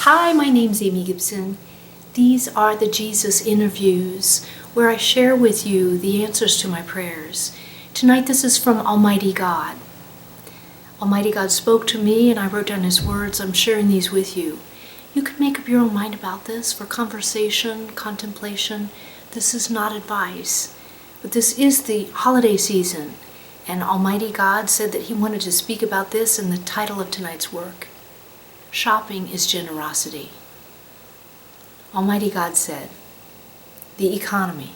Hi, my name's Amy Gibson. These are the Jesus interviews where I share with you the answers to my prayers. Tonight this is from Almighty God. Almighty God spoke to me and I wrote down His words. I'm sharing these with you. You can make up your own mind about this for conversation, contemplation. This is not advice, but this is the holiday season, and Almighty God said that He wanted to speak about this in the title of tonight's work. Shopping is generosity. Almighty God said, the economy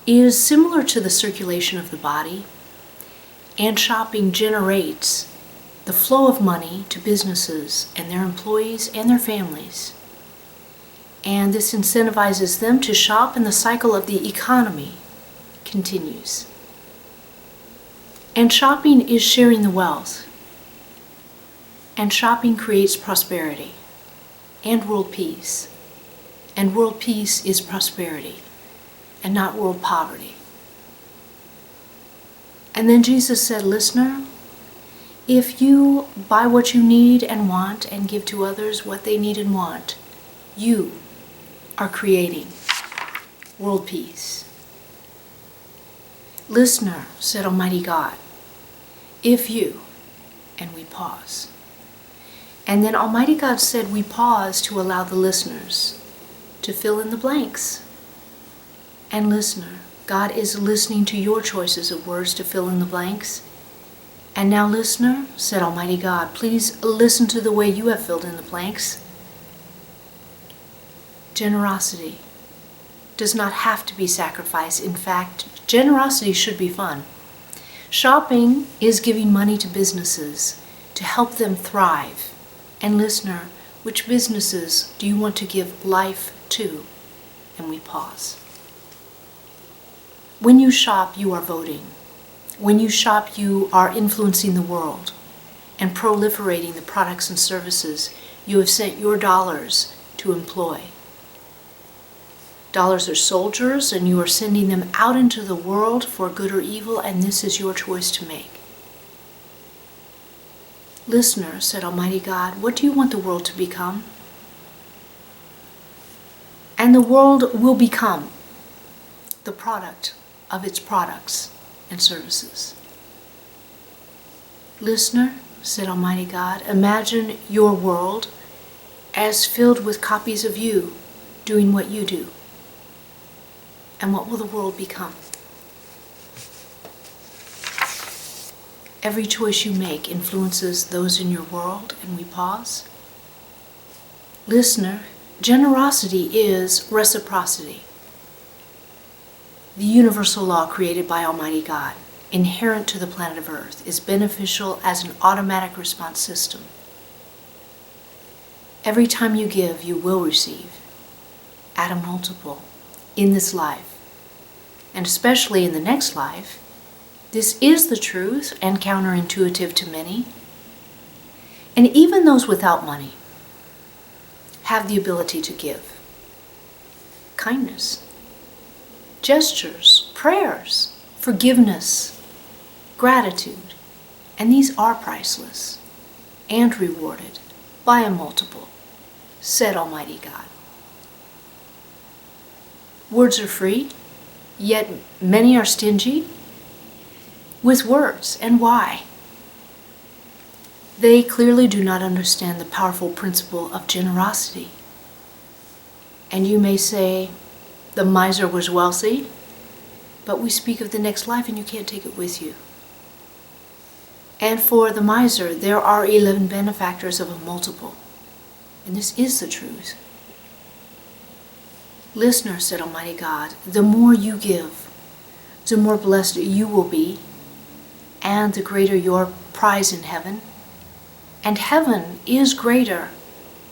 is similar to the circulation of the body, and shopping generates the flow of money to businesses and their employees and their families. And this incentivizes them to shop, and the cycle of the economy continues. And shopping is sharing the wealth. And shopping creates prosperity and world peace. And world peace is prosperity and not world poverty. And then Jesus said, listener, if you buy what you need and want and give to others what they need and want, you are creating world peace. Listener, said Almighty God, if you, and we pause. And then Almighty God said we pause to allow the listeners to fill in the blanks. And listener, God is listening to your choices of words to fill in the blanks. And now listener, said Almighty God, please listen to the way you have filled in the blanks. Generosity does not have to be sacrifice. In fact, generosity should be fun. Shopping is giving money to businesses to help them thrive. And listener, which businesses do you want to give life to? And we pause. When you shop, you are voting. When you shop, you are influencing the world and proliferating the products and services you have sent your dollars to employ. Dollars are soldiers, and you are sending them out into the world for good or evil, and this is your choice to make. Listener, said Almighty God, what do you want the world to become? And the world will become the product of its products and services. Listener, said Almighty God, imagine your world as filled with copies of you doing what you do. And what will the world become? Every choice you make influences those in your world, and we pause. Listener, generosity is reciprocity. The universal law created by Almighty God, inherent to the planet of Earth, is beneficial as an automatic response system. Every time you give, you will receive at a multiple in this life, and especially in the next life. This is the truth and counterintuitive to many. And even those without money have the ability to give. Kindness, gestures, prayers, forgiveness, gratitude, and these are priceless and rewarded by a multiple, said Almighty God. Words are free, yet many are stingy with words. And why? They clearly do not understand the powerful principle of generosity. And you may say, the miser was wealthy, but we speak of the next life and you can't take it with you. And for the miser, there are 11 benefactors of a multiple. And this is the truth. Listener, said Almighty God, the more you give, the more blessed you will be, and the greater your prize in heaven. And heaven is greater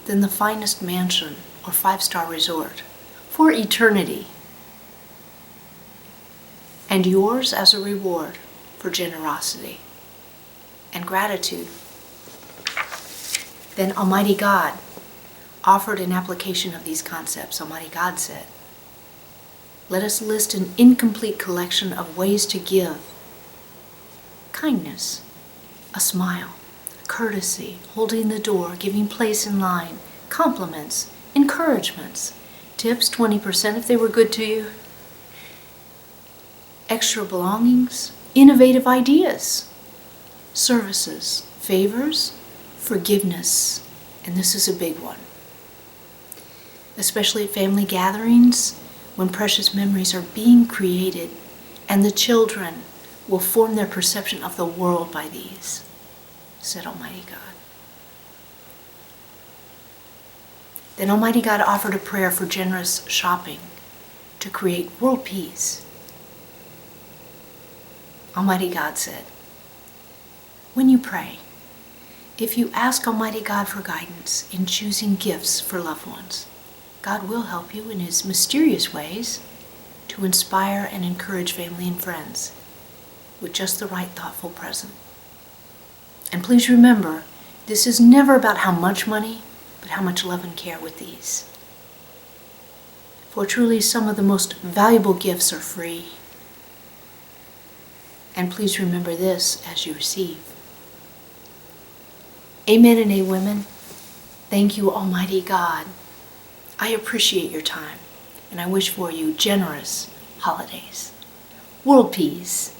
than the finest mansion or 5-star resort for eternity. And yours as a reward for generosity and gratitude. Then Almighty God offered an application of these concepts. Almighty God said, let us list an incomplete collection of ways to give. Kindness, a smile, courtesy, holding the door, giving place in line, compliments, encouragements, tips 20% if they were good to you, extra belongings, innovative ideas, services, favors, forgiveness, and this is a big one. Especially at family gatherings, when precious memories are being created, and the children will form their perception of the world by these, said Almighty God. Then Almighty God offered a prayer for generous shopping to create world peace. Almighty God said, when you pray, if you ask Almighty God for guidance in choosing gifts for loved ones, God will help you in His mysterious ways to inspire and encourage family and friends with just the right thoughtful present. And please remember, this is never about how much money, but how much love and care with these. For truly some of the most valuable gifts are free. And please remember this as you receive. Amen and amen. Thank you, Almighty God. I appreciate your time, and I wish for you generous holidays. World peace.